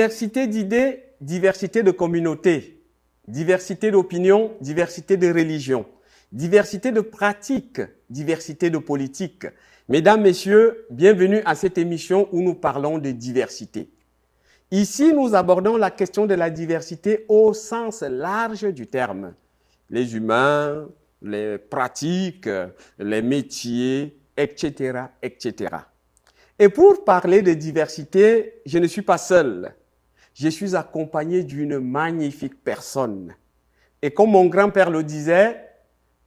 Diversité d'idées, diversité de communautés, diversité d'opinions, diversité de religions, diversité de pratiques, diversité de politiques. Mesdames, Messieurs, bienvenue à cette émission où nous parlons de diversité. Ici, nous abordons la question de la diversité au sens large du terme. Les humains, les pratiques, les métiers, etc., etc. Et pour parler de diversité, je ne suis pas seul. Je suis accompagné d'une magnifique personne. Et comme mon grand-père le disait,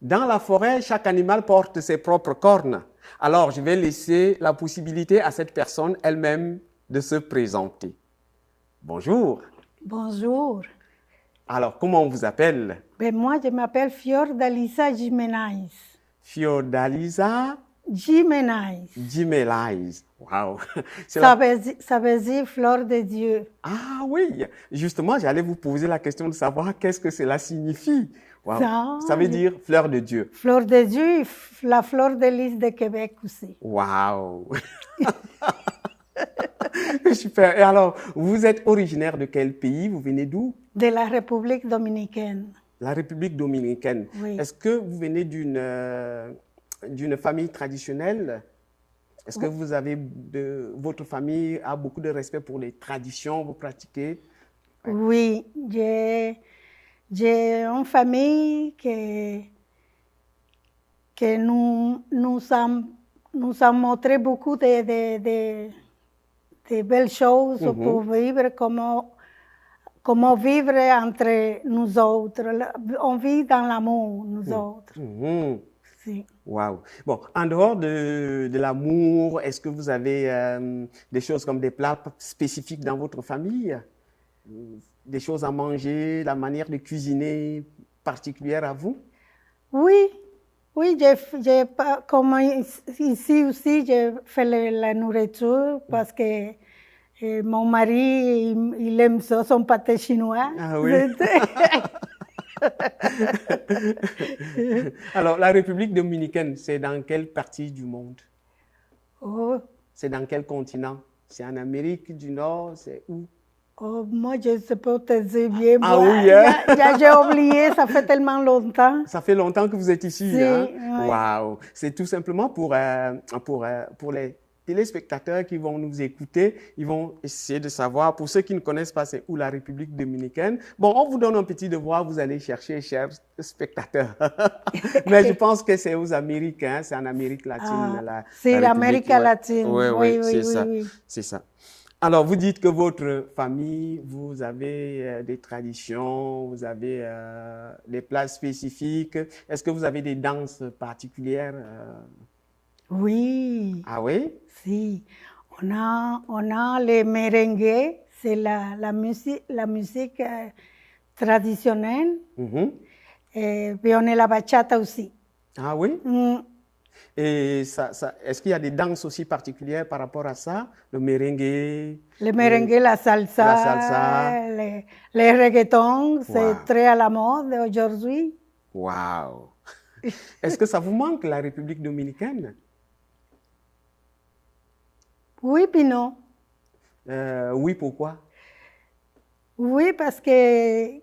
dans la forêt, chaque animal porte ses propres cornes. Alors, je vais laisser la possibilité à cette personne elle-même de se présenter. Bonjour. Bonjour. Alors, comment on vous appelle? Ben, moi, je m'appelle Fiordalisa Jimenez. Fiordalisa Jimenez. Jimenez. Wow. Ça veut dire fleur de Dieu. Ah oui, justement, j'allais vous poser la question de savoir qu'est-ce que cela signifie. Wow. Ça veut dire fleur de Dieu. Fleur de Dieu, la fleur de lys de Québec aussi. Wow. Super. Et alors, vous êtes originaire de quel pays? Vous venez d'où? De la République dominicaine. La République dominicaine. Oui. Est-ce que vous venez d'une famille traditionnelle? Est-ce que vous avez votre famille a beaucoup de respect pour les traditions, vous pratiquez? Oui, j'ai une famille que nous a montré beaucoup de belles choses pour vivre, comment vivre entre nous autres. On vit dans l'amour, nous autres. Si. Wow. Bon, en dehors de l'amour, est-ce que vous avez des choses comme des plats spécifiques dans votre famille? Des choses à manger, la manière de cuisiner particulière à vous? Oui, comme ici aussi, je fais la nourriture parce que mon mari, il aime ça, son pâté chinois. Ah oui. Alors, la République dominicaine, c'est dans quelle partie du monde? Oh. C'est dans quel continent? C'est en Amérique du Nord? C'est où? Oh, moi, je ne sais pas te dire bien. Ah oui, hein? J'ai oublié, ça fait tellement longtemps. Ça fait longtemps que vous êtes ici, Si, hein? oui. Wow. C'est tout simplement pour les téléspectateurs qui vont nous écouter, ils vont essayer de savoir, pour ceux qui ne connaissent pas, c'est où la République dominicaine. Bon, on vous donne un petit devoir, vous allez chercher, chers spectateurs. Mais je pense que c'est aux Américains, c'est en Amérique latine. C'est l'Amérique latine. Oui, c'est ça. C'est ça. Alors, vous dites que votre famille, vous avez des traditions, vous avez des plats spécifiques. Est-ce que vous avez des danses particulières? Oui. Ah oui? Si. On a les merengues, c'est la musique traditionnelle. Et puis on a la bachata aussi. Ah oui? Et est-ce qu'il y a des danses aussi particulières par rapport à ça? Le merengue? Le merengue, la salsa. Les reggaetons, c'est très à la mode aujourd'hui. Wow! Est-ce que ça vous manque, la République dominicaine? Oui, puis non. Oui, pourquoi? Oui, parce que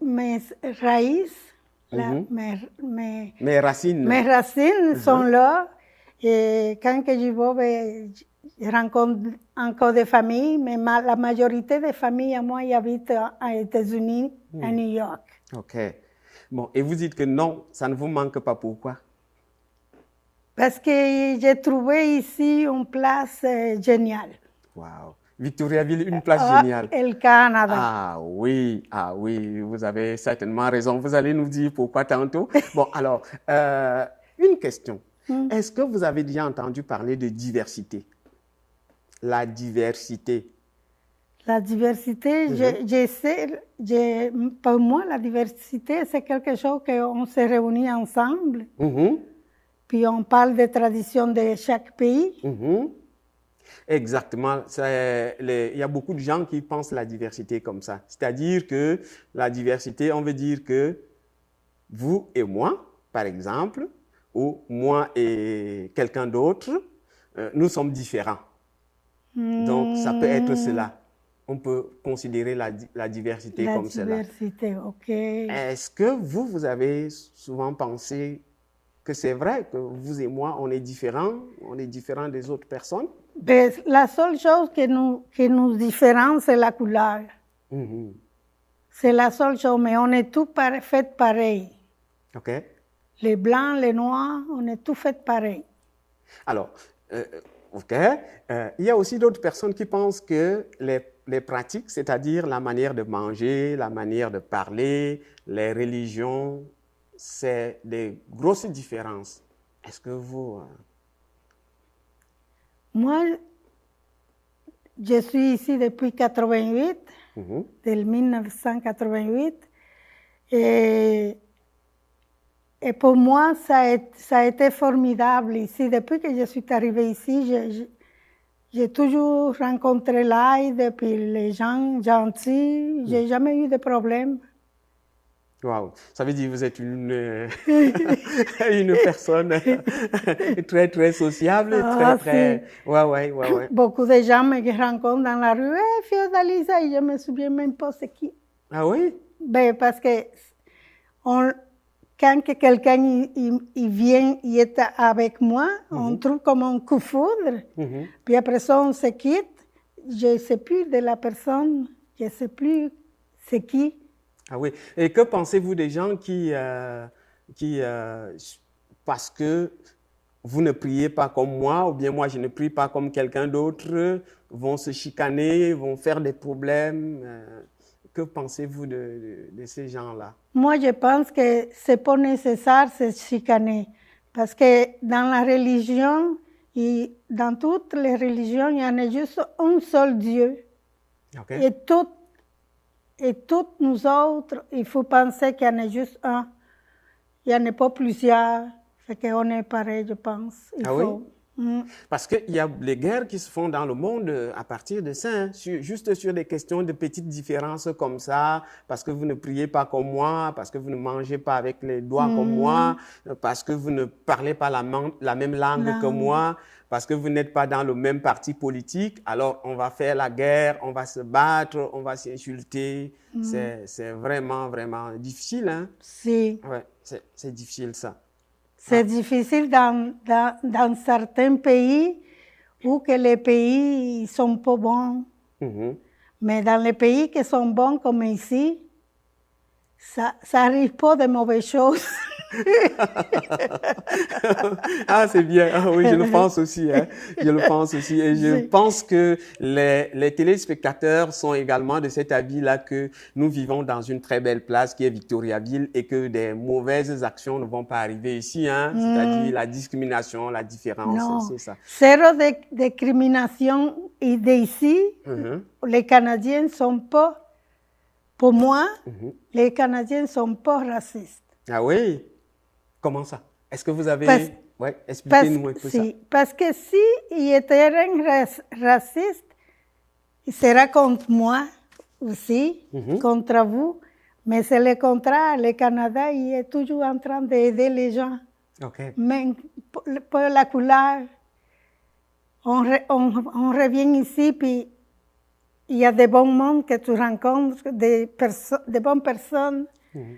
mes raíces, mes racines sont là. Et quand que je vais, je rencontre encore des familles, mais la majorité des familles à moi, ils habitent aux États-Unis, à New York. OK. Bon, et vous dites que non, ça ne vous manque pas. Pourquoi? Parce que j'ai trouvé ici une place géniale. Wow. Victoriaville, une place géniale. Et le Canada. Ah oui, vous avez certainement raison. Vous allez nous dire pourquoi tantôt. Bon, alors, une question. Est-ce que vous avez déjà entendu parler de diversité? La diversité. La diversité, je sais, pour moi, la diversité, c'est quelque chose qu'on se réunit ensemble. Puis on parle des traditions de chaque pays. Exactement. Il y a beaucoup de gens qui pensent la diversité comme ça. C'est-à-dire que la diversité, on veut dire que vous et moi, par exemple, ou moi et quelqu'un d'autre, nous sommes différents. Donc, ça peut être cela. On peut considérer la diversité comme cela. La diversité, ok. Est-ce que vous avez souvent pensé que c'est vrai que vous et moi, on est différents des autres personnes? Ben, la seule chose qui nous différencie, c'est la couleur. C'est la seule chose, mais on est tous faits pareil. OK. Les blancs, les noirs, on est tous faits pareil. Alors, OK. Il y a aussi d'autres personnes qui pensent que les pratiques, c'est-à-dire la manière de manger, la manière de parler, les religions, c'est des grosses différences. Est-ce que vous... Moi, je suis ici depuis 88, del 1988, et pour moi, ça a été formidable ici. Depuis que je suis arrivée ici, j'ai toujours rencontré l'aide, puis les gens gentils. J'ai jamais eu de problème. Wow, ça veut dire que vous êtes une personne très, très sociable, très... Ouais. Beaucoup de gens me rencontrent dans la rue. « Hey, Fiordalisa », et je me souviens même pas c'est qui. Ah oui? Ben, parce que quand quelqu'un il vient, il est avec moi, on trouve comme un coup de foudre. Puis après ça, on se quitte. Je ne sais plus de la personne, je ne sais plus c'est qui. Ah oui. Et que pensez-vous des gens qui parce que vous ne priez pas comme moi, ou bien moi je ne prie pas comme quelqu'un d'autre, vont se chicaner, vont faire des problèmes? Que pensez-vous de ces gens-là? Moi, je pense que ce n'est pas nécessaire de se chicaner. Parce que dans la religion, et dans toutes les religions, il y en a juste un seul Dieu. Okay. Et toutes nous autres, il faut penser qu'il y en a juste un. Il n'y en a pas plusieurs. Fait qu'on est pareil, je pense. Oui? Parce qu'il y a les guerres qui se font dans le monde à partir de ça, hein, juste sur des questions de petites différences comme ça, parce que vous ne priez pas comme moi, parce que vous ne mangez pas avec les doigts comme moi, parce que vous ne parlez pas la même langue que moi, parce que vous n'êtes pas dans le même parti politique, alors on va faire la guerre, on va se battre, on va s'insulter. C'est vraiment, vraiment difficile. Hein? Si. Ouais, c'est difficile ça. C'est difficile dans certains pays où que les pays ne sont pas bons. Mais dans les pays qui sont bons comme ici, ça n'arrive pas de mauvaises choses. Ah, c'est bien. Ah oui, je le pense aussi. Hein. Je le pense aussi. Et je pense que les téléspectateurs sont également de cet avis-là que nous vivons dans une très belle place qui est Victoriaville et que des mauvaises actions ne vont pas arriver ici. Hein. C'est-à-dire la discrimination, la différence, c'est ça. Zéro discrimination d'ici. Les Canadiens ne sont pas, pour moi, les Canadiens ne sont pas racistes. Ah oui? Comment ça? Est-ce que vous avez... Ouais, expliquez-nous un peu ça. Parce que s'il était raciste, il sera contre moi aussi, contre vous. Mais c'est le contraire. Le Canada, il est toujours en train d'aider les gens. Okay. Mais pour la couleur, on revient ici, puis il y a des bons mondes que tu rencontres, des bonnes personnes.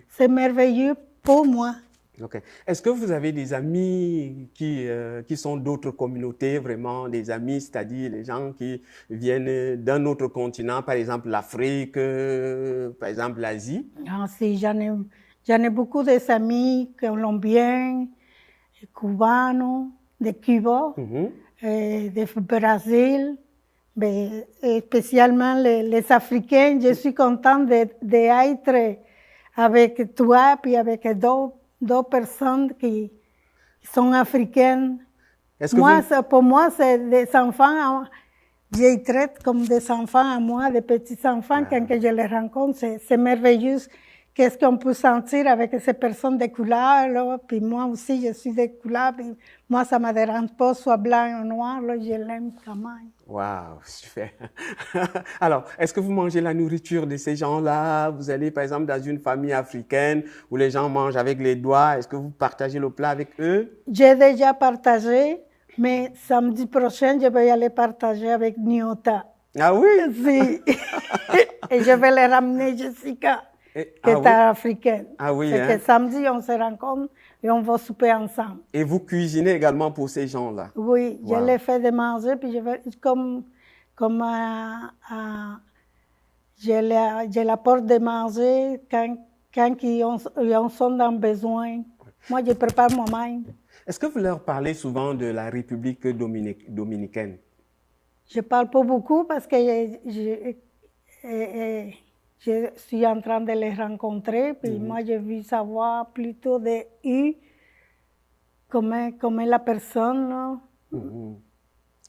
C'est merveilleux pour moi. Okay. Est-ce que vous avez des amis qui sont d'autres communautés, vraiment des amis, c'est-à-dire les gens qui viennent d'un autre continent, par exemple l'Afrique, par exemple l'Asie? Ah, si, j'en ai beaucoup d'amis colombiens, cubanos, de Cuba, de Brésil, mais spécialement les Africains. Je suis contente d'être avec toi et avec deux personnes qui sont africaines. Pour moi, c'est des enfants, je les traite comme des enfants à moi, des petits-enfants. Quand je les rencontre, c'est merveilleux. Qu'est-ce qu'on peut sentir avec ces personnes de couleur, là. Puis moi aussi, je suis de couleur, puis moi, ça ne me dérange pas, soit blanc ou noir, là, je l'aime quand même. Waouh, super. Alors, est-ce que vous mangez la nourriture de ces gens-là? Vous allez, par exemple, dans une famille africaine où les gens mangent avec les doigts. Est-ce que vous partagez le plat avec eux? J'ai déjà partagé, Mais samedi prochain, je vais y aller partager avec Nyota. Ah oui? Si. Et je vais les ramener Jessica, qui est africaine. Ah oui, que samedi, on se rencontre et on va souper ensemble. Et vous cuisinez également pour ces gens-là? Oui, je les fais de manger, puis je vais, je l'apporte de manger quand ils sont dans besoin. Moi, je prépare moi-même. Est-ce que vous leur parlez souvent de la République dominicaine? Je ne parle pas beaucoup parce que je suis en train de les rencontrer, puis moi, je veux savoir plutôt de eux, comment est la personne. Non?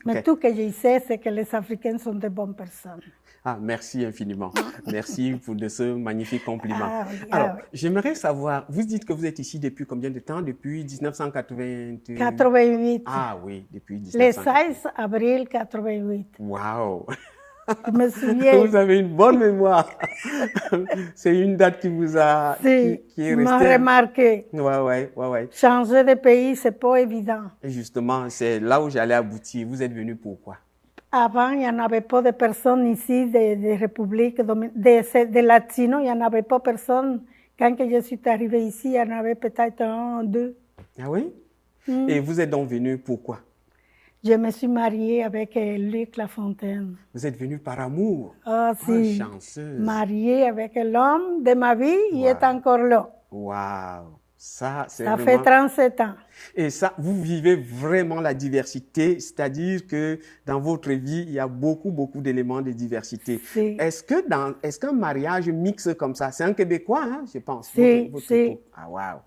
Mais tout ce que je sais, c'est que les Africains sont de bonnes personnes. Ah, merci infiniment. Merci pour de ce magnifique compliment. Alors, j'aimerais savoir, vous dites que vous êtes ici depuis combien de temps? Depuis 1988? 88. Ah oui, depuis 1988. Le 16 avril 88. Wow! Je me souviens. Vous avez une bonne mémoire. C'est une date qui vous a... qui est restée. M'a remarqué. Ouais. Changer de pays, c'est pas évident. Et justement, c'est là où j'allais aboutir. Vous êtes venu pourquoi? Avant, il n'y en avait pas de personnes ici, de République, de Latinos, il n'y en avait pas personne. Quand je suis arrivée ici, il y en avait peut-être un, deux. Ah oui? Et vous êtes donc venu pourquoi? Je me suis mariée avec Luc Lafontaine. Vous êtes venu par amour? Ah, si. Chanceuse. Mariée avec l'homme de ma vie, il est encore là. Waouh! Ça vraiment... fait 37 ans. Et ça, vous vivez vraiment la diversité, c'est-à-dire que dans votre vie, il y a beaucoup d'éléments de diversité. Si. Est-ce qu'un mariage mixte comme ça, c'est un Québécois, hein, je pense? Si, si. Ah, waouh!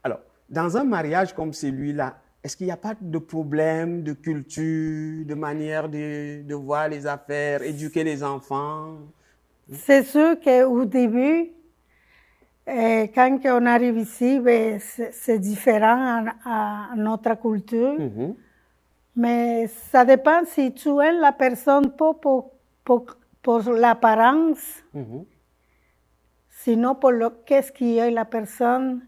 Alors, dans un mariage comme celui-là, est-ce qu'il n'y a pas de problème de culture, de manière de voir les affaires, éduquer les enfants? C'est sûr qu'au début, quand on arrive ici, c'est différent à notre culture. Mais ça dépend si tu aimes la personne pas pour l'apparence, sinon pour qu'est-ce qu'il y a la personne,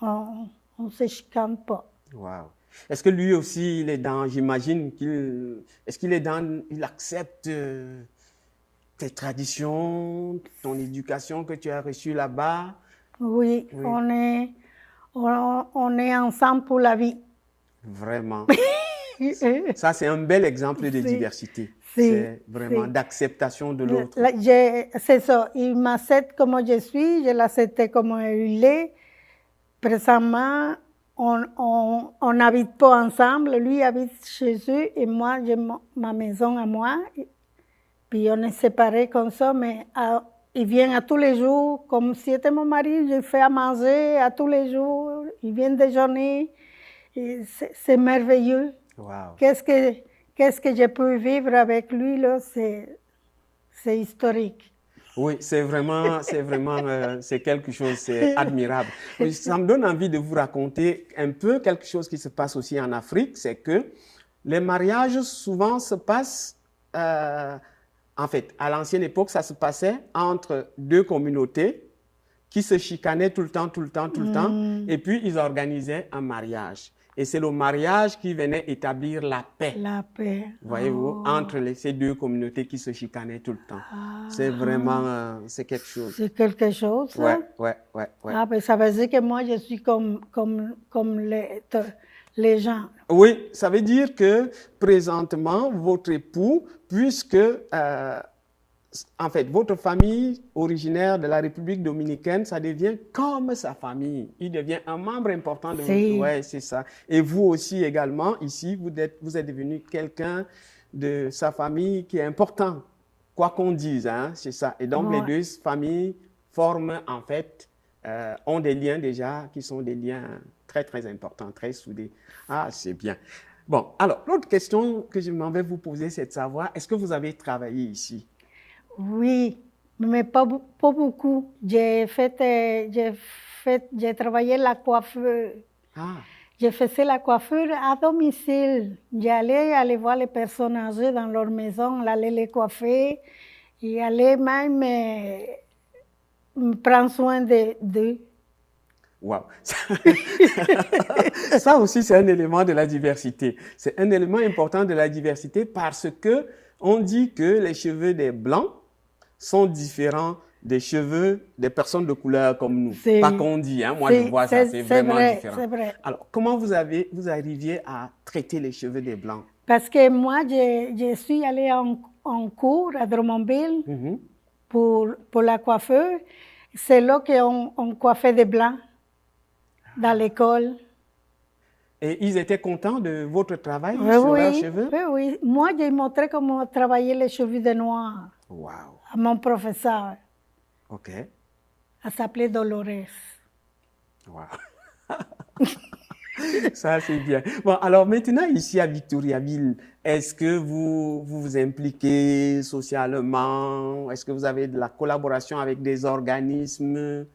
on ne se chicane pas. Wow. Est-ce que lui aussi, il est dans, j'imagine il accepte tes traditions, ton éducation que tu as reçue là-bas? Oui. On est ensemble pour la vie. Vraiment. Ça, c'est un bel exemple de diversité. C'est vraiment d'acceptation de l'autre. C'est ça. Il m'accepte comme je suis, je l'accepte comme il est. Présentement, on n'habite pas ensemble. Lui habite chez eux et moi, j'ai ma maison à moi. Puis on est séparés comme ça, mais il vient à tous les jours, comme si c'était mon mari, je fais à manger à tous les jours, il vient déjeuner, c'est merveilleux. Wow. Qu'est-ce que je peux vivre avec lui, là, c'est historique. Oui, c'est quelque chose, c'est admirable. Ça me donne envie de vous raconter un peu quelque chose qui se passe aussi en Afrique, c'est que les mariages souvent se passent... En fait, à l'ancienne époque, ça se passait entre deux communautés qui se chicanaient tout le temps, et puis ils organisaient un mariage. Et c'est le mariage qui venait établir la paix. La paix. Voyez-vous, entre ces deux communautés qui se chicanaient tout le temps. C'est vraiment, c'est quelque chose. C'est quelque chose, ça? Ouais. Ah, ben ça veut dire que moi, je suis comme les gens. Oui, ça veut dire que présentement, votre époux, puisque, en fait, votre famille originaire de la République dominicaine, ça devient comme sa famille. Il devient un membre important de votre... Oui, c'est ça. Et vous aussi également, ici, vous êtes devenu quelqu'un de sa famille qui est important, quoi qu'on dise, hein, c'est ça. Et donc, les deux familles forment, en fait, ont des liens déjà qui sont des liens très importants, très soudés. Ah, c'est bien. Bon, alors, l'autre question que je m'en vais vous poser, c'est de savoir, est-ce que vous avez travaillé ici? Oui, mais pas beaucoup. J'ai travaillé la coiffure. Ah. Je faisais la coiffure à domicile. J'allais aller voir les personnes âgées dans leur maison, aller les coiffer, et aller même prendre soin d'eux. Wow. Ça aussi, c'est un élément de la diversité. C'est un élément important de la diversité parce que on dit que les cheveux des Blancs sont différents des cheveux des personnes de couleur comme nous. Pas qu'on dit, hein. Moi je vois ça, c'est vraiment différent. C'est vrai. Alors, comment vous arriviez à traiter les cheveux des Blancs? Parce que moi, je suis allée en cours à Drummondville pour la coiffeur. C'est là qu'on coiffait des Blancs dans l'école. Et ils étaient contents de votre travail sur leurs cheveux? Oui, oui. Moi, j'ai montré comment travailler les cheveux des Noirs à mon professeur. OK. Elle s'appelait Dolores. Wow. Ça, c'est bien. Bon, alors maintenant, ici à Victoriaville, est-ce que vous vous impliquez socialement? Est-ce que vous avez de la collaboration avec des organismes?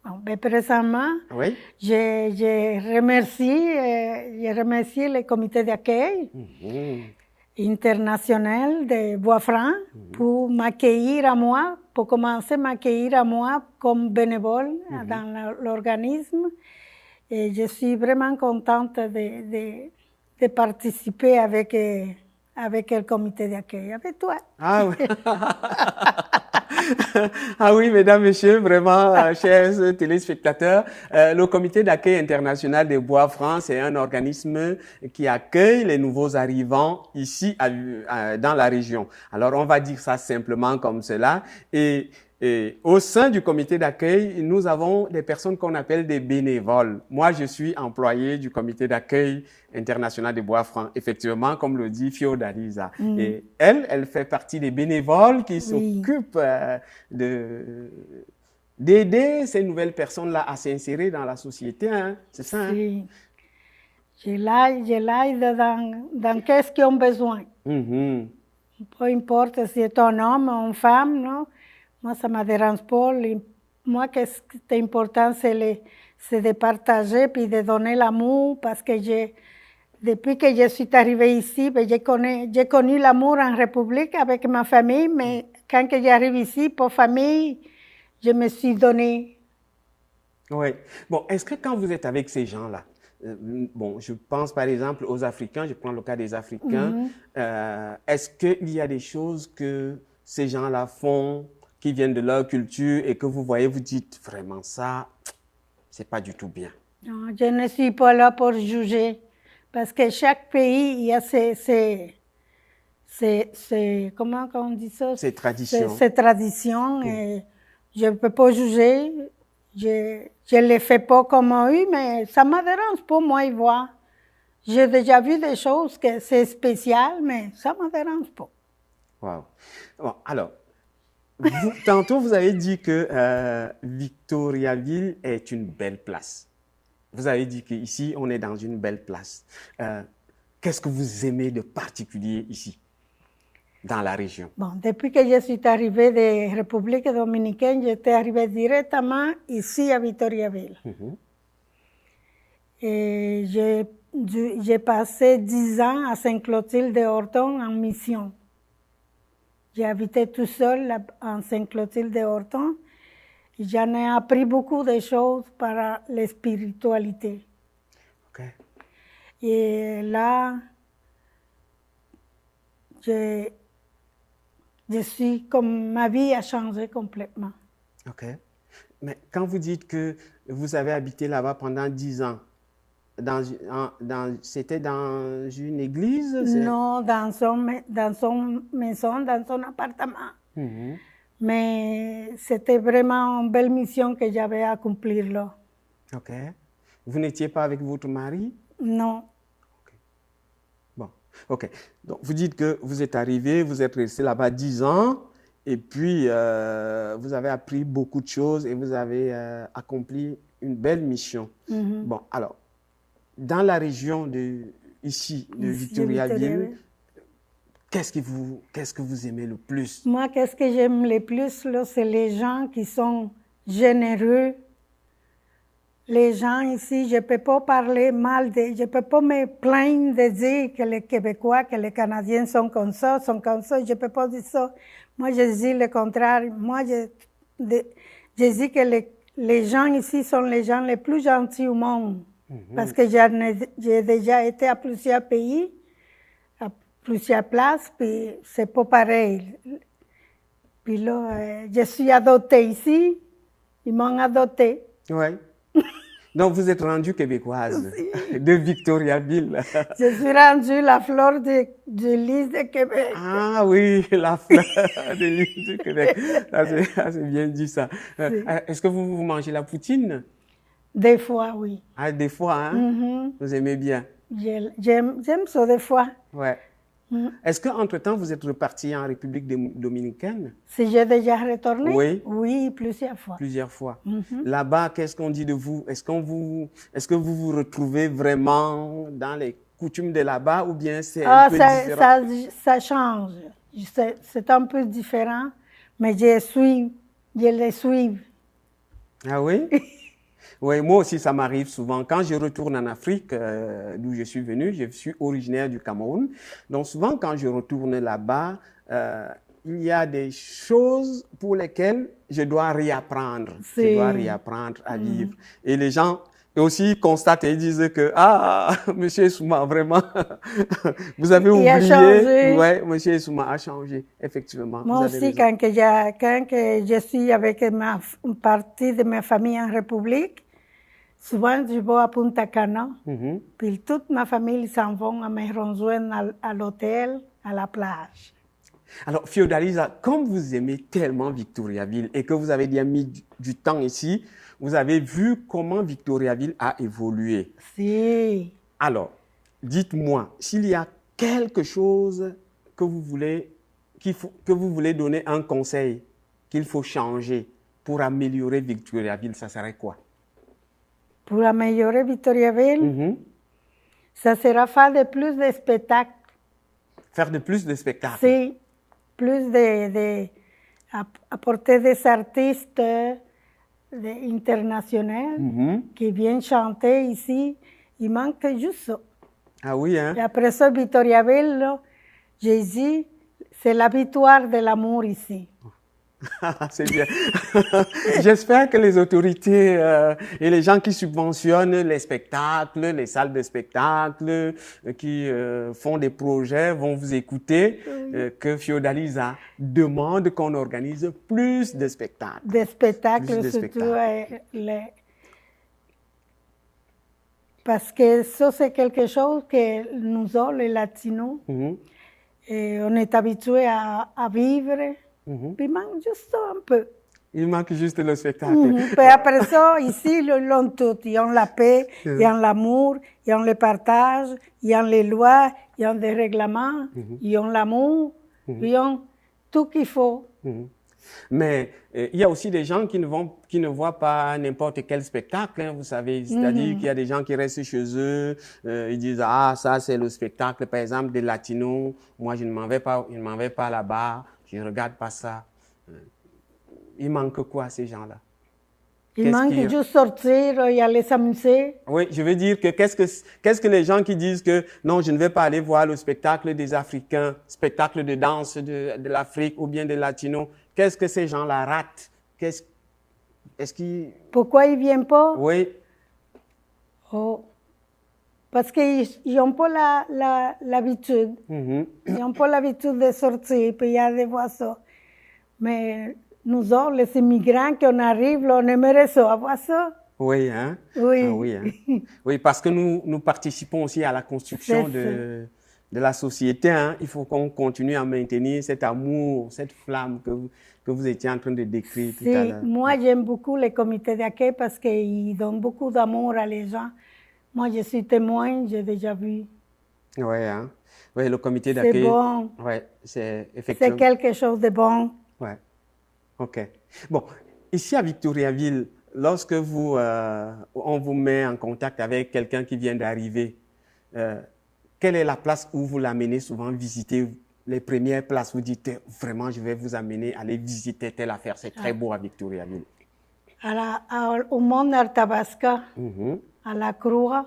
Bon, ben, présentement, oui? j'ai remercié le comité d'accueil international de Bois-Franc pour m'accueillir à moi, pour commencer à m'accueillir à moi comme bénévole dans l'organisme. Et je suis vraiment contente de participer avec le comité d'accueil, avec toi. Ah oui. Ah oui, mesdames, messieurs, vraiment, chers téléspectateurs, le comité d'accueil international des Bois-Francs, c'est un organisme qui accueille les nouveaux arrivants ici dans la région. Alors, on va dire ça simplement comme cela. Et au sein du comité d'accueil, nous avons des personnes qu'on appelle des bénévoles. Moi, je suis employé du comité d'accueil international des Bois-Francs, effectivement, comme le dit Fiodalisa. Et elle fait partie des bénévoles qui s'occupent d'aider ces nouvelles personnes-là à s'insérer dans la société. Hein? C'est ça, hein? Oui. Je l'aide dans qu'est-ce qu'ils ont besoin. Peu importe si c'est un homme ou une femme, non? Moi, ça ne me dérange pas. Moi, ce qui est important, c'est de partager puis de donner l'amour parce que depuis que je suis arrivée ici, j'ai connu l'amour en République avec ma famille, mais quand j'arrive ici, pour famille, je me suis donnée. Oui. Bon, est-ce que quand vous êtes avec ces gens-là, bon, je pense par exemple aux Africains, je prends le cas des Africains, est-ce qu'il y a des choses que ces gens-là font qui viennent de leur culture et que vous voyez, vous dites vraiment ça, c'est pas du tout bien? Non, je ne suis pas là pour juger parce que chaque pays, il y a comment on dit ça? Ses traditions. Ses traditions et je ne peux pas juger. Je ne les fais pas comme eux, mais ça ne me dérange pas, moi, y voir. J'ai déjà vu des choses que c'est spécial, mais ça ne me dérange pas. Wow. Bon, alors, tantôt, vous avez dit que Victoriaville est une belle place. Vous avez dit qu'ici, on est dans une belle place. Qu'est-ce que vous aimez de particulier ici, dans la région? Bon, depuis que je suis arrivée de République dominicaine, j'étais arrivée directement ici à Victoriaville. Et j'ai passé 10 ans à Sainte-Clotilde-de-Horton en mission. J'ai habité tout seul en Sainte-Clotilde-de-Horton. J'en ai appris beaucoup de choses par la spiritualité. Okay. Et là, je suis comme ma vie a changé complètement. OK. Mais quand vous dites que vous avez habité là-bas pendant 10 ans, c'était dans une église? Non, dans son maison, dans son appartement. Mais c'était vraiment une belle mission que j'avais à accomplir là. OK. Vous n'étiez pas avec votre mari? Non. OK. Bon, OK. Donc, vous dites que vous êtes arrivé, vous êtes resté là-bas 10 ans, et puis vous avez appris beaucoup de choses et vous avez accompli une belle mission. Bon, alors, dans la région ici de Victoriaville, qu'est-ce que vous aimez le plus? Moi, qu'est-ce que j'aime le plus, là, c'est les gens qui sont généreux. Les gens ici, je ne peux pas parler mal, je ne peux pas me plaindre de dire que les Québécois, que les Canadiens sont comme ça, je ne peux pas dire ça. Moi, je dis le contraire. Moi, je dis que les gens ici sont les gens les plus gentils au monde. Parce que j'ai déjà été à plusieurs pays, à plusieurs places, puis c'est pas pareil. Puis là, je suis adoptée ici, ils m'ont adoptée. Oui. Donc, vous êtes rendue québécoise de Victoriaville. Je suis rendue la fleur de l'île de Québec. Ah oui, la fleur de l'île de Québec. C'est bien dit ça. Est-ce que vous mangez la poutine? Des fois, oui. Ah, des fois, hein? Vous aimez bien? J'aime ça des fois. Ouais. Est-ce qu'entre-temps, vous êtes reparti en République dominicaine? Si j'ai déjà retourné? Oui. Oui, plusieurs fois. Plusieurs fois. Là-bas, qu'est-ce qu'on dit de vous? Est-ce que vous vous retrouvez vraiment dans les coutumes de là-bas ou bien c'est un peu différent? Ça change. C'est un peu différent, mais je les suis. Ah oui? Oui, moi aussi, ça m'arrive souvent. Quand je retourne en Afrique, d'où je suis venu, je suis originaire du Cameroun. Donc, souvent, quand je retourne là-bas, il y a des choses pour lesquelles je dois réapprendre. Je dois réapprendre à vivre. Et les gens aussi constatent et disent que, ah, monsieur Souma, vraiment, vous avez oublié. Il a changé. Oui, monsieur Souma a changé, effectivement. Moi aussi, quand je suis avec une partie de ma famille en République, souvent, je vais à Punta Cana, puis toute ma famille s'en vont à me rejoindre à l'hôtel, à la plage. Alors, Fiordalisa, comme vous aimez tellement Victoriaville et que vous avez déjà mis du temps ici, vous avez vu comment Victoriaville a évolué. Si. Alors, dites-moi, s'il y a quelque chose que vous voulez donner un conseil qu'il faut changer pour améliorer Victoriaville, ça serait quoi? Pour améliorer Victoriaville, ça sera faire de plus de spectacles. Faire de plus de spectacles? Si, plus apporter des artistes internationaux qui viennent chanter ici. Il manque juste ça. Ah oui, hein? Et après ça, Victoriaville, j'ai dit, c'est la victoire de l'amour ici. C'est bien. J'espère que les autorités et les gens qui subventionnent les spectacles, les salles de spectacle, qui font des projets vont vous écouter, que Fiordalisa demande qu'on organise plus de spectacles. Des spectacles, surtout. Parce que ça, c'est quelque chose que nous autres, les Latinos, et on est habitués à vivre. Puis il manque juste un peu. Il manque juste le spectacle. Puis après ça, ici, ils l'ont tout. Ils ont la paix, ils ont l'amour, ils ont le partage, ils ont les lois, ils ont des règlements, ils ont l'amour, ils ont tout qu'il faut. Mais il y a aussi des gens qui ne voient pas n'importe quel spectacle, hein, vous savez. C'est-à-dire qu'il y a des gens qui restent chez eux, ils disent, ah, ça c'est le spectacle, par exemple, des Latinos. Moi, je ne m'en vais pas là-bas. Je ne regarde pas ça. Il manque quoi, ces gens-là? Il manque juste sortir et aller s'amuser. Oui, je veux dire que qu'est-ce que les gens qui disent que non, je ne vais pas aller voir le spectacle des Africains, spectacle de danse de l'Afrique ou bien des Latinos, qu'est-ce que ces gens-là ratent? Pourquoi ils ne viennent pas? Oui. Oh. Parce qu'ils n'ont pas l'habitude. Ils n'ont pas l'habitude de sortir, puis il y a des voir ça. Mais nous autres, les immigrants, qu'on arrive, là, on aimerait ça, avoir ça. Oui, hein? Oui. Ah, oui, hein? Oui, parce que nous participons aussi à la construction de la société. Hein? Il faut qu'on continue à maintenir cet amour, cette flamme que vous étiez en train de décrire tout à l'heure. Moi, j'aime beaucoup les comités d'accueil parce qu'ils donnent beaucoup d'amour à les gens. Moi, je suis témoin, j'ai déjà vu. Oui, hein? Oui, le comité d'accueil. C'est bon. Oui, c'est effectivement. C'est quelque chose de bon. Oui. OK. Bon, ici à Victoriaville, lorsque on vous met en contact avec quelqu'un qui vient d'arriver, quelle est la place où vous l'amenez souvent visiter? Les premières places, vous dites vraiment, je vais vous amener, aller visiter telle affaire, c'est très beau à Victoriaville. Au Mont Arthabasca, à la Croix.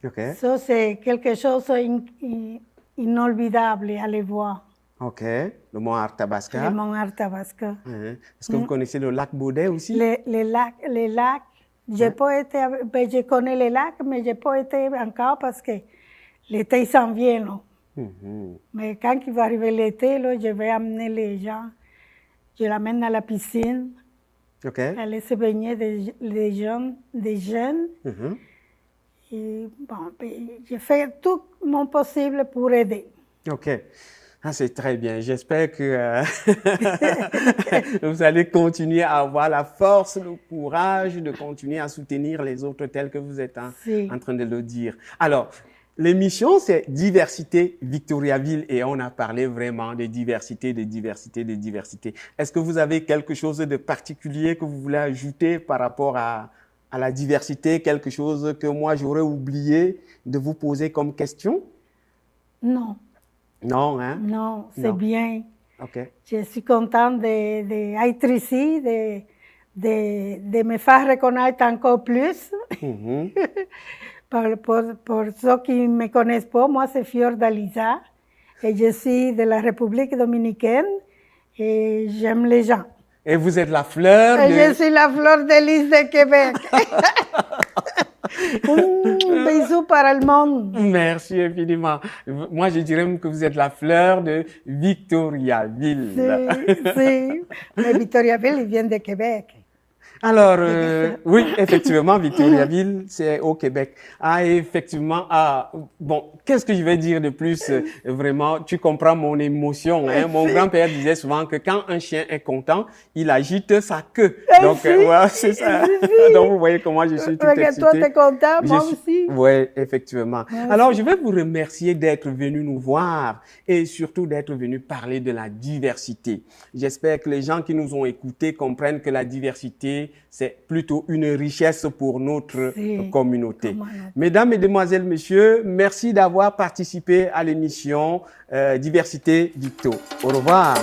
Okay. Ça, c'est quelque chose d'inolvidable à aller voir. Ok, le mont Arthabasca. Le mont Arthabasca. Est-ce que vous connaissez le lac Baudet aussi? Les lacs. J'ai pas été, ben, je connais les lacs, mais j'ai pas été encore parce que l'été s'en vient. Là. Mais quand il va arriver l'été, là, je vais amener les gens. Je l'amène à la piscine. Ok. Aller se baigner des jeunes. Et bon, ben, je fais tout mon possible pour aider. Ok. Ah, c'est très bien. J'espère que vous allez continuer à avoir la force, le courage de continuer à soutenir les autres tels que vous êtes en train de le dire. Alors, l'émission, c'est Diversité Victoriaville et on a parlé vraiment de diversité. Est-ce que vous avez quelque chose de particulier que vous voulez ajouter par rapport à la diversité, quelque chose que moi j'aurais oublié de vous poser comme question? Non. Non, hein? Non, c'est bien. Ok. Je suis contente d'être ici, de me faire reconnaître encore plus. Pour ceux qui ne me connaissent pas, moi c'est Fiordalisa et je suis de la République dominicaine et j'aime les gens. Et vous êtes la fleur de... Je suis la fleur de l'île de Québec. Bisous par le monde. Merci infiniment. Moi, je dirais même que vous êtes la fleur de Victoriaville. Si. Mais Victoriaville, il vient de Québec. Alors, oui, effectivement, Victoriaville, c'est au Québec. Ah, effectivement, bon, qu'est-ce que je vais dire de plus? Vraiment, tu comprends mon émotion, hein? Mon grand-père disait souvent que quand un chien est content, il agite sa queue. Donc, voilà, c'est ça. Donc, vous voyez comment je suis tout excité. Toi, t'es content, moi aussi. Oui, effectivement. Alors, je vais vous remercier d'être venu nous voir et surtout d'être venu parler de la diversité. J'espère que les gens qui nous ont écoutés comprennent que la diversité, c'est plutôt une richesse pour notre communauté. Mesdames, Mesdemoiselles, Messieurs, merci d'avoir participé à l'émission Diversité Victo. Au revoir.